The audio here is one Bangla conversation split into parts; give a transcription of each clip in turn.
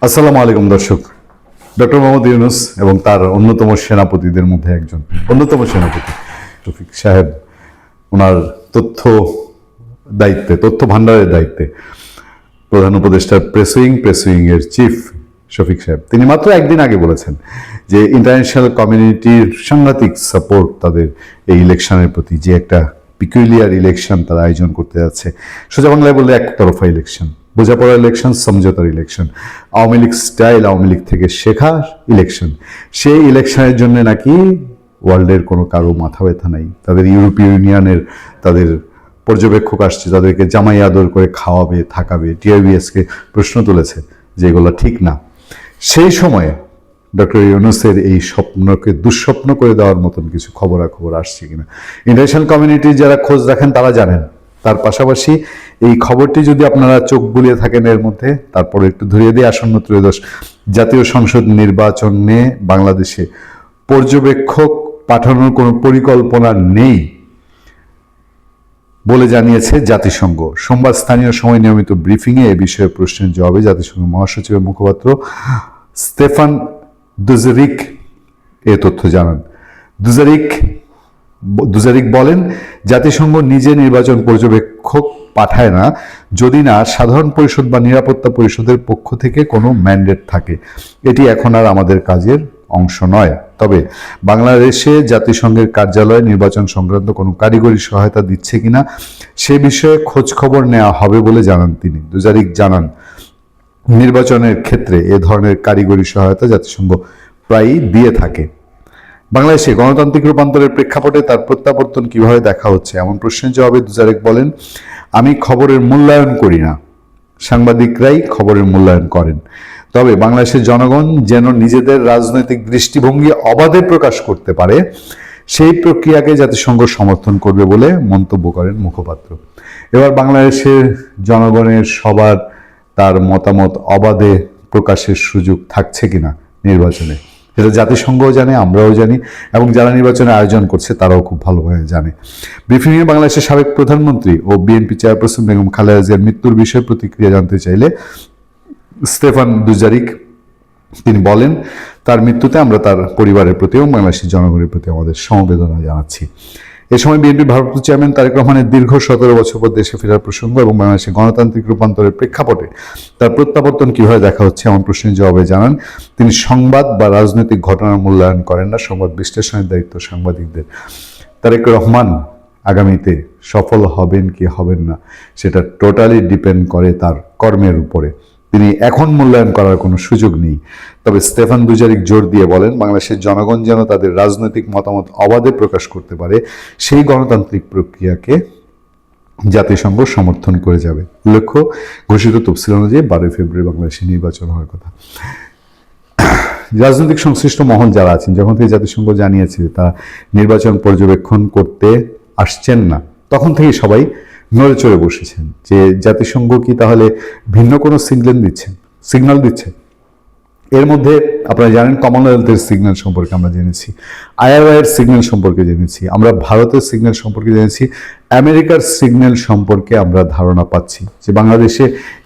আসসালামু আলাইকুম দর্শক। ডক্টর মোহাম্মদ ইউনূস এবং তার অন্যতম সেনাপতিদের মধ্যে একজন, অন্যতম সেনাপতি শফিক সাহেব, ওনার তথ্য ভান্ডারের দায়িত্বে প্রধান উপদেষ্টার প্রেস উইং এর চিফ শফিক সাহেব, তিনি মাত্র একদিন আগে বলেছেন যে ইন্টারন্যাশনাল কমিউনিটির সাংঘাতিক সাপোর্ট তাদের এই ইলেকশনের প্রতি, যে একটা পিকুলিয়ার ইলেকশন তারা আয়োজন করতে যাচ্ছে। সোজা বাংলায় বললে একতরফা ইলেকশন, বোঝাপড়া ইলেকশন, সমঝোতার ইলেকশন, আওয়ামী লীগ স্টাইল, আওয়ামী লীগ থেকে শেখার ইলেকশন। সেই ইলেকশনের জন্য নাকি ওয়ার্ল্ডের কোনো কারো মাথা ব্যথা নাই। তাদের ইউরোপীয় ইউনিয়নের তাদের পর্যবেক্ষক আসছে, তাদেরকে জামাই আদর করে খাওয়াবে, থাকাবে। টিআইবিএসকে প্রশ্ন তুলেছে যে এগুলো ঠিক না। সেই সময়ে ডক্টর ইউনূসের এই স্বপ্নকে দুঃস্বপ্ন করে দেওয়ার মতন কিছু খবরাখবর আসছে কিনা ইন্টারন্যাশনাল কমিউনিটির যারা খোঁজ রাখেন তারা জানেন। তার পাশাপাশি এই খবরটি যদি আপনারা চোখ বুলিয়ে থাকেন এর মধ্যে, তারপরে একটু ধরিয়ে দিয়ে আসন্ন ত্রয়োদশ জাতীয় সংসদ নির্বাচনে বাংলাদেশে পর্যবেক্ষক পাঠানোর কোনো পরিকল্পনা নেই বলে জানিয়েছে জাতিসংঘ। সোমবার স্থানীয় সময় নিয়মিত ব্রিফিংয়ে এ বিষয়ে প্রশ্নের জবাবে জাতিসংঘ মহাসচিবের মুখপাত্র স্তেফান দুজারিক এ তথ্য জানান। দুজারিক বলেন, জাতিসংঘ নিজে নির্বাচন পর্যবেক্ষক পাঠায় না যদি না সাধারণ পরিষদ বা নিরাপত্তা পরিষদের পক্ষ থেকে কোনো ম্যান্ডেট থাকে। এটি এখন আর আমাদের কাজের অংশ নয়। তবে বাংলাদেশে জাতিসংঘের কার্যালয় নির্বাচন সংক্রান্ত কোনো কারিগরি সহায়তা দিচ্ছে কিনা সে বিষয়ে খোঁজ খবর নেওয়া হবে বলে জানান তিনি। দুজারিক জানান, নির্বাচনের ক্ষেত্রে এ ধরনের কারিগরি সহায়তা জাতিসংঘ প্রায়ই দিয়ে থাকে। বাংলাদেশে গণতান্ত্রিক রূপান্তরের প্রেক্ষাপটে তার প্রত্যাবর্তন কিভাবে দেখা হচ্ছে এমন প্রশ্নের জবাবে দুজারিক বলেন, আমি খবরের মূল্যায়ন করি না, সাংবাদিকরাই খবরের মূল্যায়ন করেন। তবে বাংলাদেশের জনগণ যেন নিজেদের রাজনৈতিক দৃষ্টিভঙ্গি অবাধে প্রকাশ করতে পারে সেই প্রক্রিয়াকে জাতিসংঘ সমর্থন করবে বলে মন্তব্য করেন মুখপাত্র। এবার বাংলাদেশের জনগণের সবার তার মতামত অবাধে প্রকাশের সুযোগ থাকছে কিনা নির্বাচনে, এটা জাতিসংঘও জানে, আমরাও জানি, এবং যারা নির্বাচনের আয়োজন করছে তারাও খুব ভালোভাবে জানে। ব্রিফিংয়ে বাংলাদেশের সাবেক প্রধানমন্ত্রী ও বিএনপি চেয়ারপারসন বেগম খালেদা জিয়ার মৃত্যুর বিষয়ে প্রতিক্রিয়া জানতে চাইলে স্তেফান দুজারিক তিনি বলেন, তার মৃত্যুতে আমরা তার পরিবারের প্রতি এবং বাংলাদেশের জনগণের প্রতি আমাদের সমবেদনা জানাচ্ছি। এ সময় বিএনপির ভারপ্রাপ্ত চেয়ারম্যান তারেক রহমানের দীর্ঘ 17 বছর পর দেশে ফেরার প্রসঙ্গ এবং বাংলাদেশের গণতান্ত্রিক রূপান্তরের প্রেক্ষাপটে তার প্রত্যাবর্তন কিভাবে দেখা হচ্ছে এমন প্রশ্নের জবাবে জানান, তিনি সংবাদ বা রাজনৈতিক ঘটনার মূল্যায়ন করেন না, সংবাদ বিশ্লেষণের দায়িত্ব সাংবাদিকদের। তারেক রহমান আগামীতে সফল হবেন কি হবেন না সেটা টোটালি ডিপেন্ড করে তার কর্মের উপরে। তিনি এখন মূল্যায়ন করার কোনো সুযোগ নেই। তবে স্তেফান দুজারিক জোর দিয়ে বলেন, বাংলাদেশের জনগণ যেন তাদের রাজনৈতিক মতামত অবাধে প্রকাশ করতে পারে সেই গণতান্ত্রিক প্রক্রিয়াকে জাতিসংঘ সমর্থন করে যাবে। উল্লেখ্য, ঘোষিত তফসিল অনুযায়ী 12 ফেব্রুয়ারি বাংলাদেশে নির্বাচন হওয়ার কথা। রাজনৈতিক সংশ্লিষ্ট মহল যারা আছেন, যখন থেকে জাতিসংঘ জানিয়েছে তারা নির্বাচন পর্যবেক্ষণ করতে আসছেন না, তখন থেকে সবাই নড়ে চড়ে বসেছেন যে জাতিসংঘ কি তাহলে ভিন্ন কোনো সিগন্যাল দিচ্ছে। এর মধ্যে আপনারা জানেন কমনওয়েলথের সিগন্যাল সম্পর্কে আমরা জেনেছি, আইআরওয়ের সিগন্যাল সম্পর্কে জেনেছি, আমরা ভারতের সিগন্যাল সম্পর্কে জেনেছি, আমেরিকার সিগন্যাল সম্পর্কে আমরা ধারণা পাচ্ছি যে বাংলাদেশে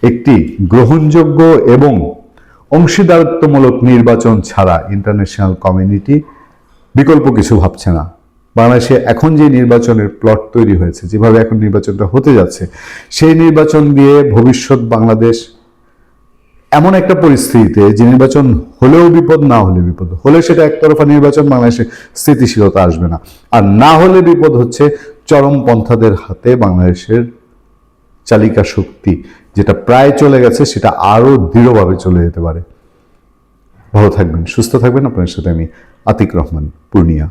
একটি গ্রহণযোগ্য এবং অংশীদারত্বমূলক নির্বাচন ছাড়া ইন্টারন্যাশনাল কমিউনিটি বিকল্প কিছু ভাবছে না। বাংলাদেশে এখন যে নির্বাচনের প্লট তৈরি হয়েছে, যেভাবে এখন নির্বাচনটা হতে যাচ্ছে, সেই নির্বাচন দিয়ে ভবিষ্যৎ বাংলাদেশ এমন একটা পরিস্থিতিতে যে নির্বাচন হলেও বিপদ, না হলে বিপদ। হলে সেটা একতরফা নির্বাচন, বাংলাদেশে স্থিতিশীলতা আসবে না। আর না হলে বিপদ হচ্ছে চরমপন্থাদের হাতে বাংলাদেশের চালিকা শক্তি যেটা প্রায় চলে গেছে, সেটা আরো দৃঢ়ভাবে চলে যেতে পারে। ভালো থাকবেন, সুস্থ থাকবেন। আপনার সাথে আমি আতিক রহমান, পূর্ণিয়া।